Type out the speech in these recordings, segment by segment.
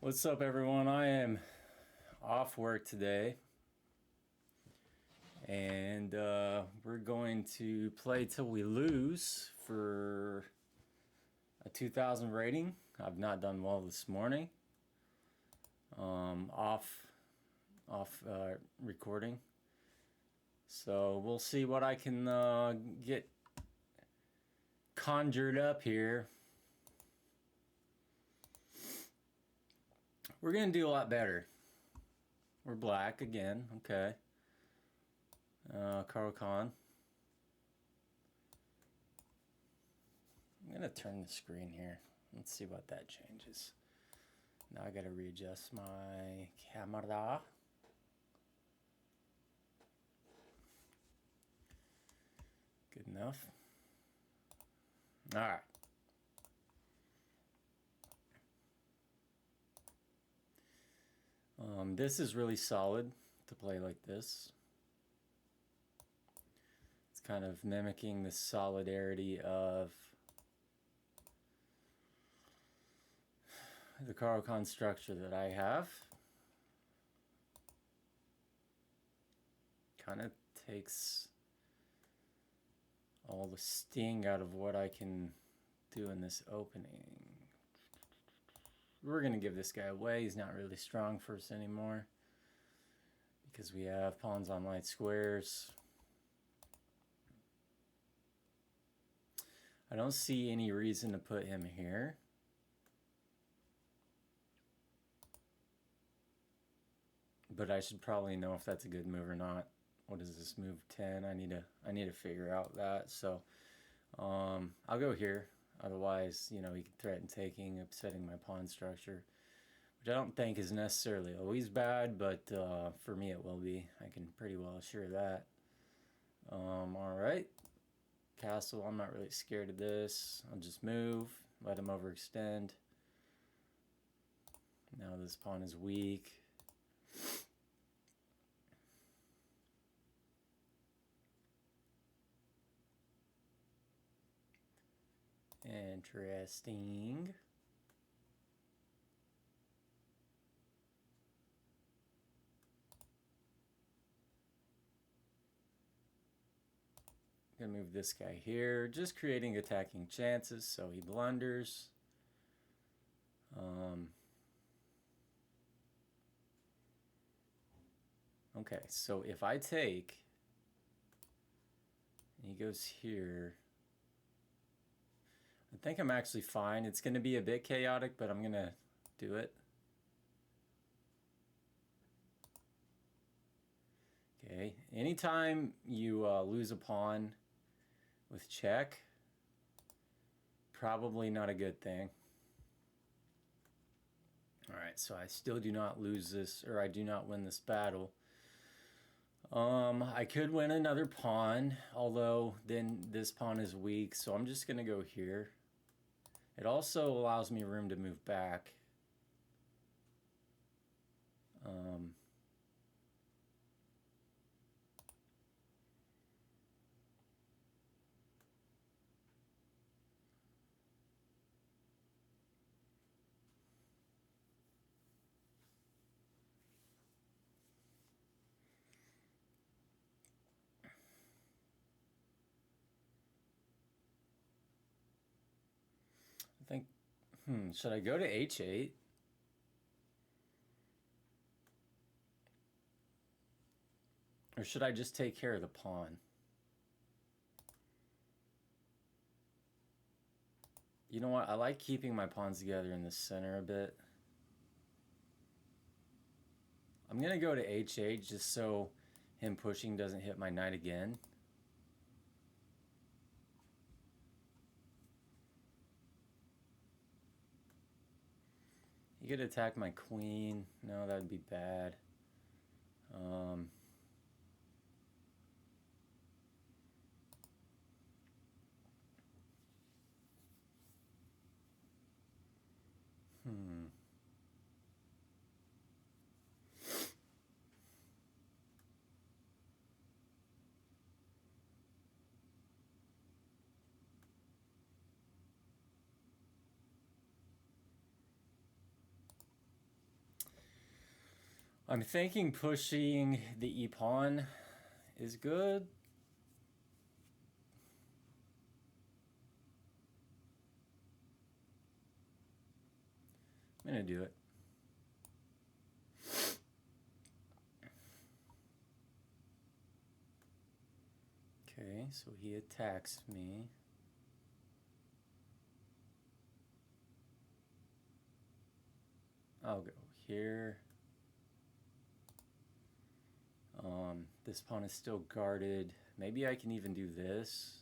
What's up, everyone? I am off work today, and we're going to play till we lose for a 2,000 rating. I've not done well this morning. Off recording, so we'll see what I can get conjured up here. We're gonna do a lot better. We're black again, okay. Caro Kann. I'm gonna turn the screen here. Let's see what that changes. Now I gotta readjust my camera. Good enough. Alright. This is really solid to play like this. It's kind of mimicking the solidarity of the Caro Kann structure that I have. Kind of takes all the sting out of what I can do in this opening. We're going to give this guy away. He's not really strong for us anymore because we have pawns on light squares. I don't see any reason to put him here. But I should probably know if that's a good move or not. What is this move? 10. I need to figure out that. So I'll go here. Otherwise, you know, he can threaten taking, upsetting my pawn structure, which I don't think is necessarily always bad, but for me it will be. I can pretty well assure that. All right. Castle, I'm not really scared of this. I'll just move, let him overextend. Now this pawn is weak. Interesting. Gonna move this guy here, just creating attacking chances so he blunders. Okay, so if I take, and he goes here, I think I'm actually fine. It's going to be a bit chaotic, but I'm going to do it. Okay, anytime you lose a pawn with check, probably not a good thing. Alright, so I still do not lose this, or I do not win this battle. I could win another pawn, although then this pawn is weak, so I'm just going to go here. It also allows me room to move back. I think, should I go to h8? Or should I just take care of the pawn? You know what? I like keeping my pawns together in the center a bit. I'm going to go to h8 just so him pushing doesn't hit my knight again. He could attack my queen. No, that would be bad. I'm thinking pushing the e-pawn is good. I'm gonna do it. Okay, so he attacks me. I'll go here. This pawn is still guarded. Maybe I can even do this.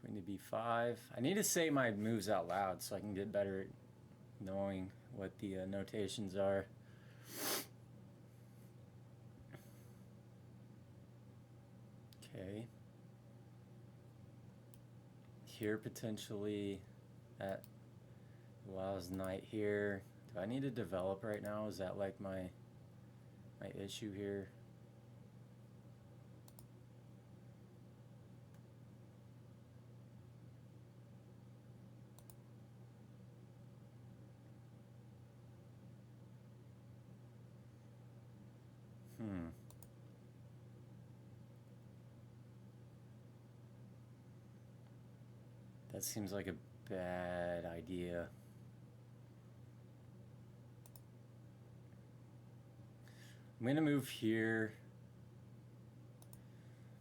Queen to b5. I need to say my moves out loud so I can get better at knowing what the notations are. Okay. Here potentially that allows knight here. Do I need to develop right now? Is that like my issue here? That seems like a bad idea. I'm gonna move here.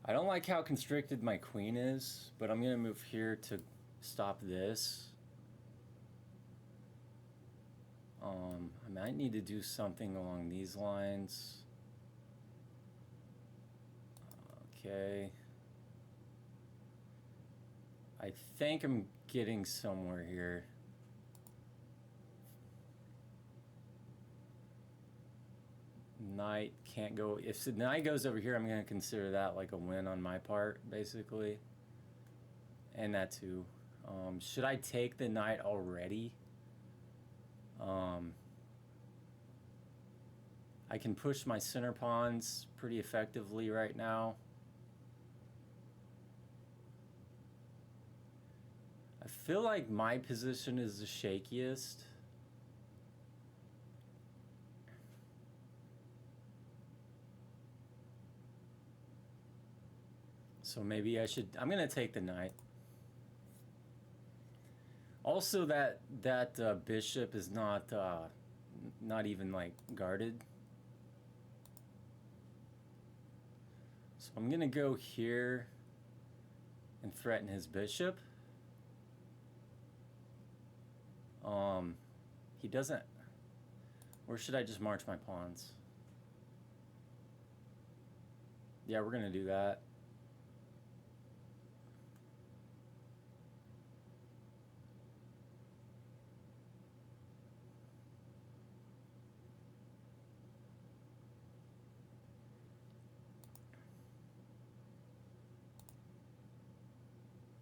I don't like how constricted my queen is, but I'm gonna move here to stop this. I might need to do something along these lines. Okay. I think I'm getting somewhere here. Knight can't go. If the knight goes over here, I'm going to consider that like a win on my part, basically. And that too. Should I take the knight already? I can push my center pawns pretty effectively right now. I feel like my position is the shakiest. So maybe I should, I'm gonna take the knight. Also that bishop is not even like guarded. So I'm gonna go here and threaten his bishop. He doesn't, or should I just march my pawns? Yeah, we're gonna do that.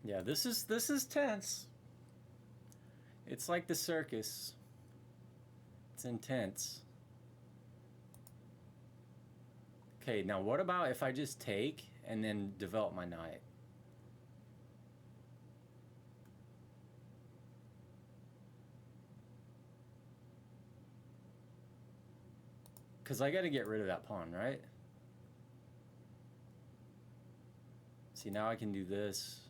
Yeah, this is tense. It's like the circus. It's intense. Okay, now what about if I just take and then develop my knight? Because I got to get rid of that pawn, right? See, now I can do this.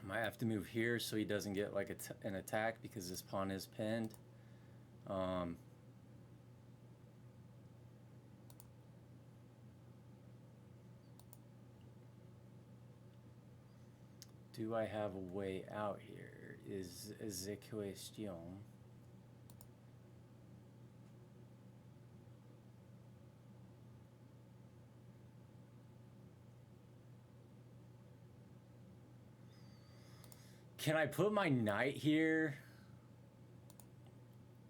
I might have to move here so he doesn't get like an attack because this pawn is pinned. Do I have a way out here? Is the question. Can I put my knight here?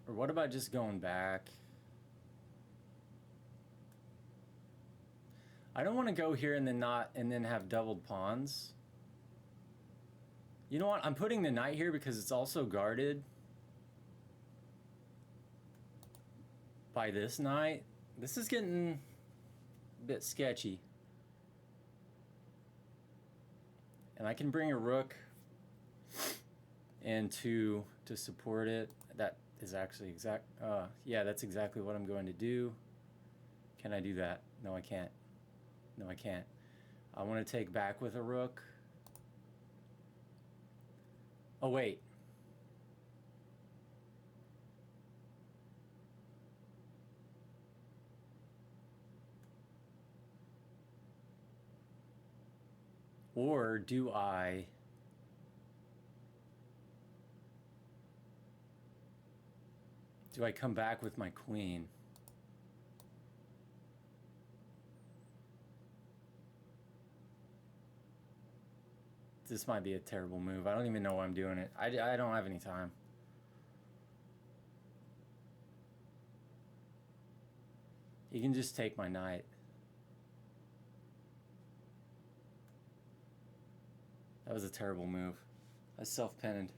Or what about just going back? I don't want to go here and then have doubled pawns. You know what? I'm putting the knight here because it's also guarded by this knight. This is getting bit sketchy. And I can bring a rook in to support it. That is actually yeah, that's exactly what I'm going to do. Can I do that? No, I can't. No, I can't. I want to take back with a rook. Oh, wait. Or do I come back with my queen? This might be a terrible move. I don't even know why I'm doing it. I don't have any time. You can just take my knight. That was a terrible move. I self-penned.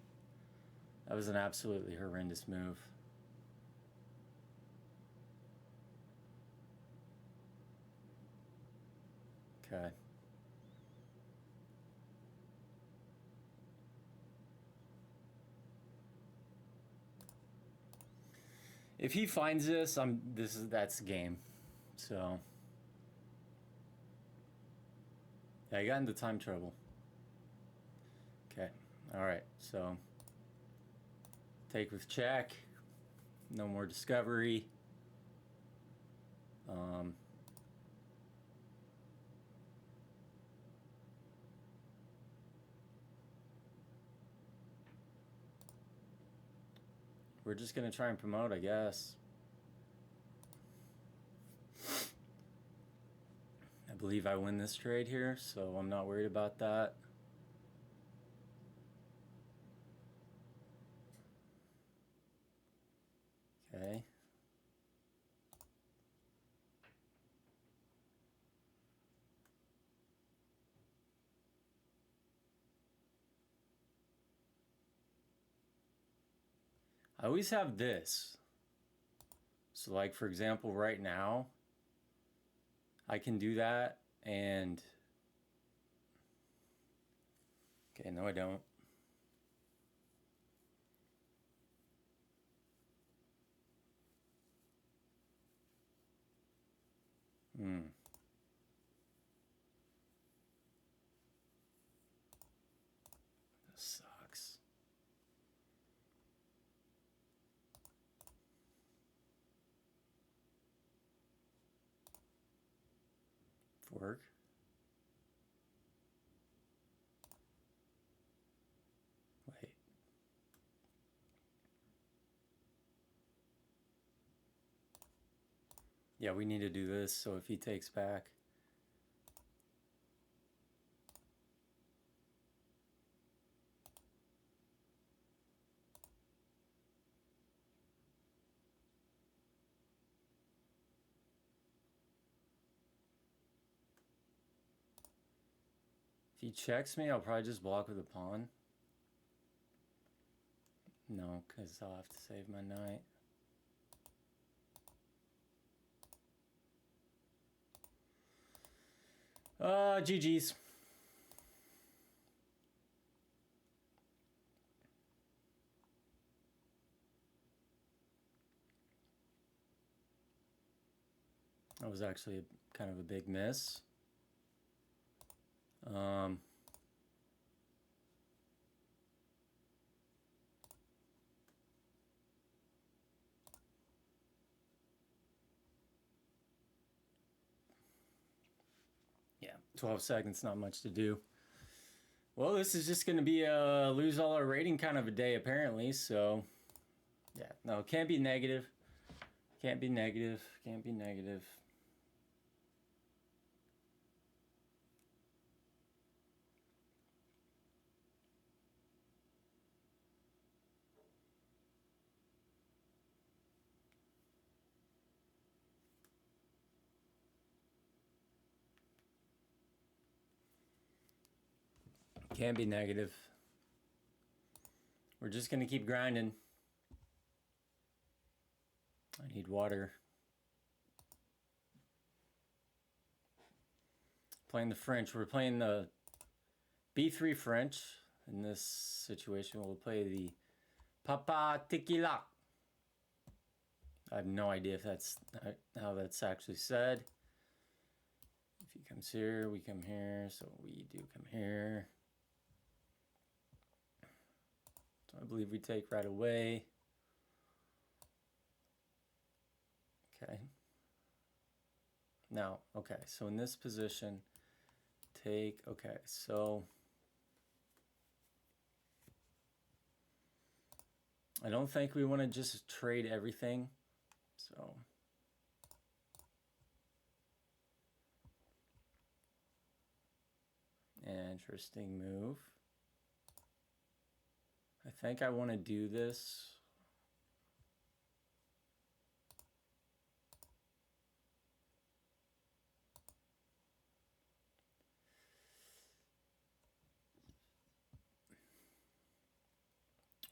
That was an absolutely horrendous move. Okay. If he finds this, that's game. So yeah, I got into time trouble. Okay. All right. So take with check. No more discovery. We're just gonna try and promote, I guess. I believe I win this trade here, so I'm not worried about that. Okay. I always have this. So like, for example, right now, I can do that and... Okay, no I don't. This sucks. Fork. Wait. Yeah, we need to do this, so if he takes back... If he checks me, I'll probably just block with a pawn. No, because I'll have to save my knight. GG's. That was actually kind of a big miss. Yeah, 12 seconds, not much to do. Well, this is just going to be a lose all our rating kind of a day, apparently. So, yeah, no, can't be negative. Can't be negative. Can't be negative. Can't be negative. We're just going to keep grinding. I need water. Playing the French. We're playing the B3 French. In this situation, we'll play the Papa Ticulat. I have no idea if that's how that's actually said. If he comes here, we come here. So we do come here. So I believe we take right away. Okay. Now, okay, so in this position, take, okay, so I don't think we want to just trade everything. So interesting move. I think I want to do this.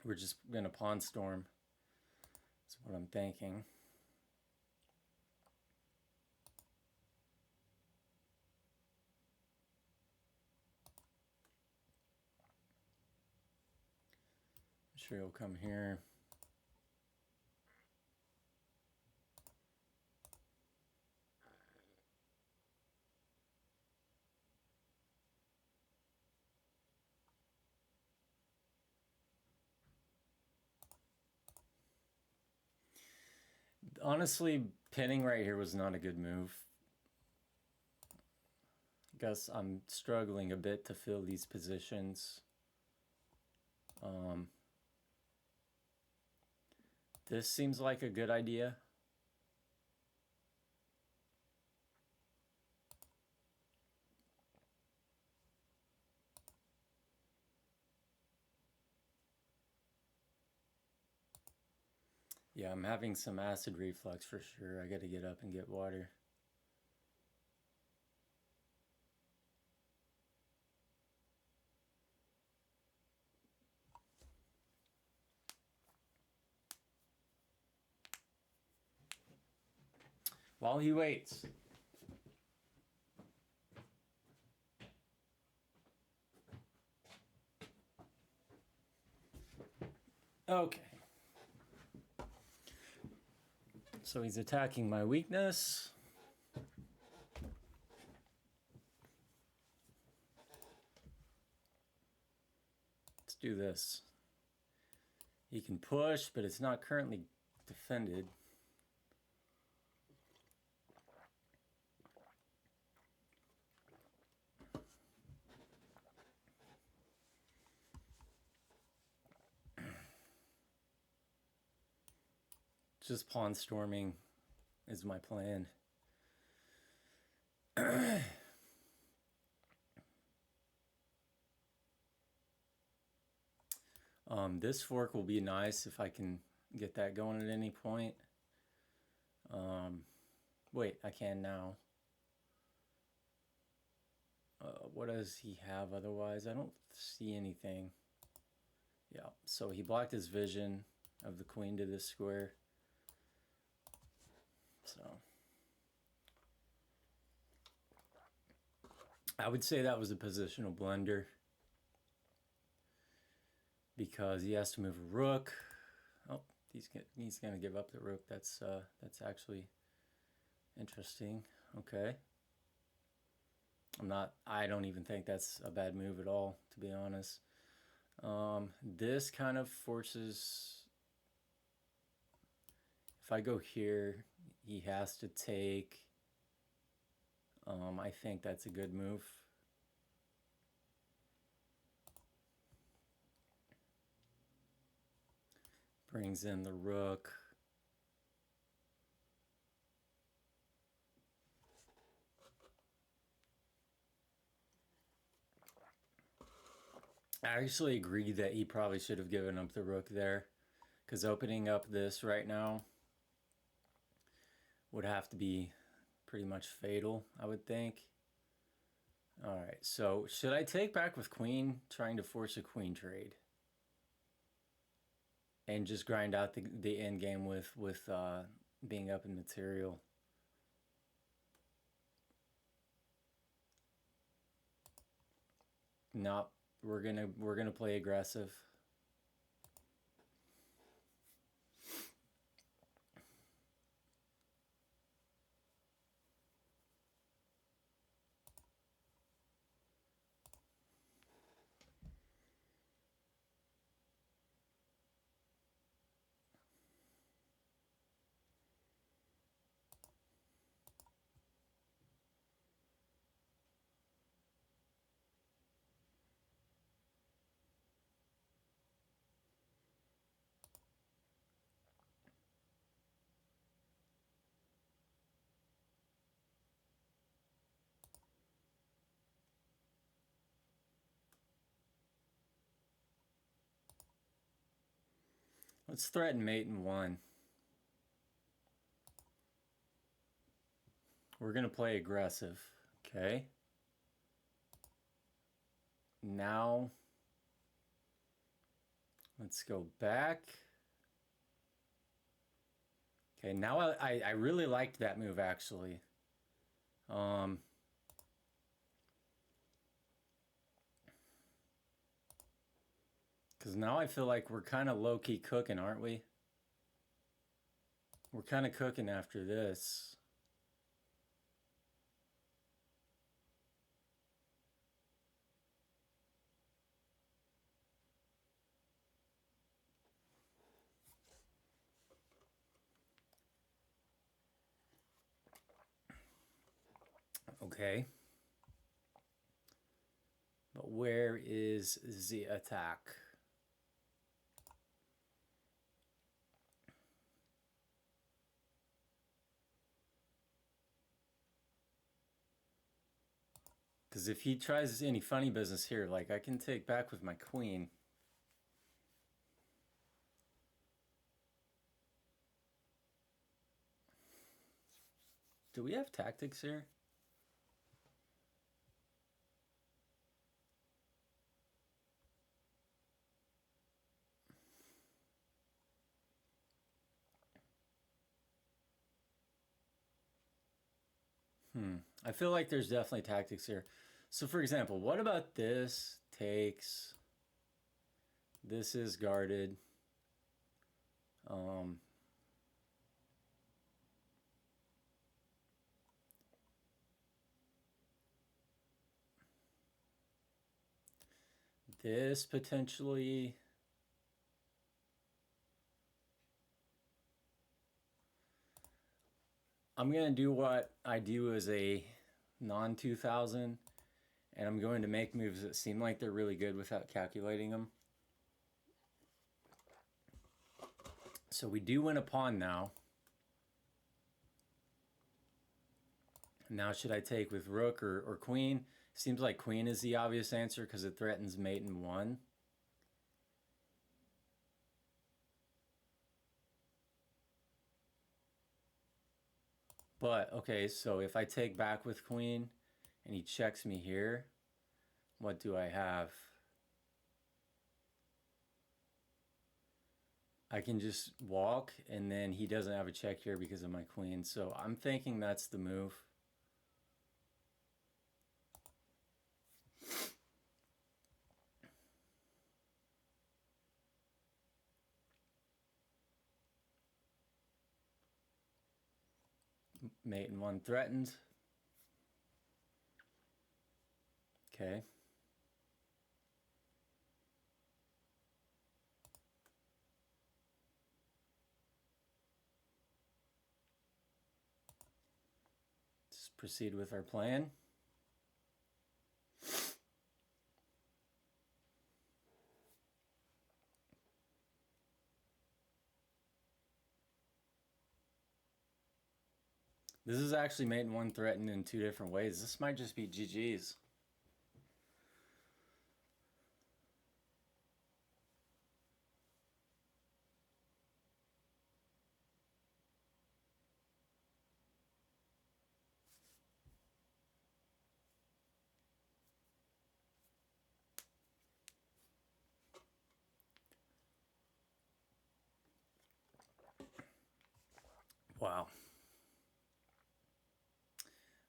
We're just going to pawn storm. That's what I'm thinking. I'm sure he'll come here. Honestly, pinning right here was not a good move. I guess I'm struggling a bit to fill these positions. This seems like a good idea. Yeah, I'm having some acid reflux for sure. I got to get up and get water. While he waits. Okay. So he's attacking my weakness. Let's do this. He can push, but it's not currently defended. Just pawn storming is my plan. This fork will be nice if I can get that going at any point. Wait, I can now. What does he have otherwise? I don't see anything. Yeah, so he blocked his vision of the queen to this square. So I would say that was a positional blunder because he has to move a rook. Oh, he's going to give up the rook. That's actually interesting. Okay. I don't even think that's a bad move at all, to be honest. This kind of forces, if I go here, he has to take. I think that's a good move. Brings in the rook. I actually agree that he probably should have given up the rook there, because opening up this right now would have to be pretty much fatal, I would think. All right, so should I take back with queen, trying to force a queen trade? And just grind out the end game with being up in material. No, we're gonna play aggressive. Let's threaten mate in 1. We're gonna play aggressive. Okay. Now let's go back. Okay, now I really liked that move actually. Because now I feel like we're kind of low-key cooking, aren't we? We're kind of cooking after this. Okay. But where is the attack? Because if he tries any funny business here, like I can take back with my queen. Do we have tactics here? I feel like there's definitely tactics here. So for example, what about this takes, this is guarded. This potentially, I'm going to do what I do as a non-2000, and I'm going to make moves that seem like they're really good without calculating them. So we do win a pawn now. Now should I take with rook or queen? Seems like queen is the obvious answer because it threatens mate in 1. But, okay, so if I take back with queen and he checks me here, what do I have? I can just walk, and then he doesn't have a check here because of my queen. So I'm thinking that's the move. Mate in 1 threatened. Okay. Let's proceed with our plan. This is actually mate in 1 threatened in 2 different ways. This might just be GG's. Wow.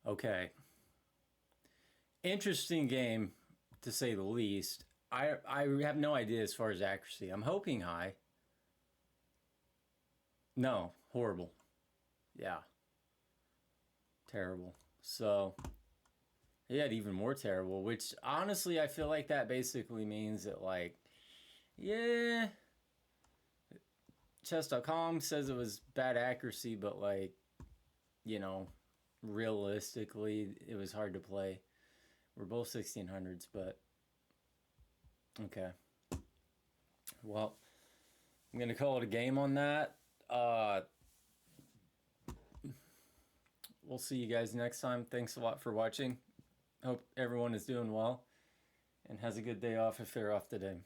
Okay. Interesting game. to say the least. I have no idea as far as accuracy. I'm hoping high. No, horrible. Yeah, terrible. So he had even more terrible, which honestly I feel like that basically means that, like, yeah, chess.com says it was bad accuracy, but, like, you know, realistically it was hard to play. We're both 1600s, but okay. Well, I'm gonna call it a game on that. We'll see you guys next time. Thanks a lot for watching. Hope everyone is doing well and has a good day off if they're off today.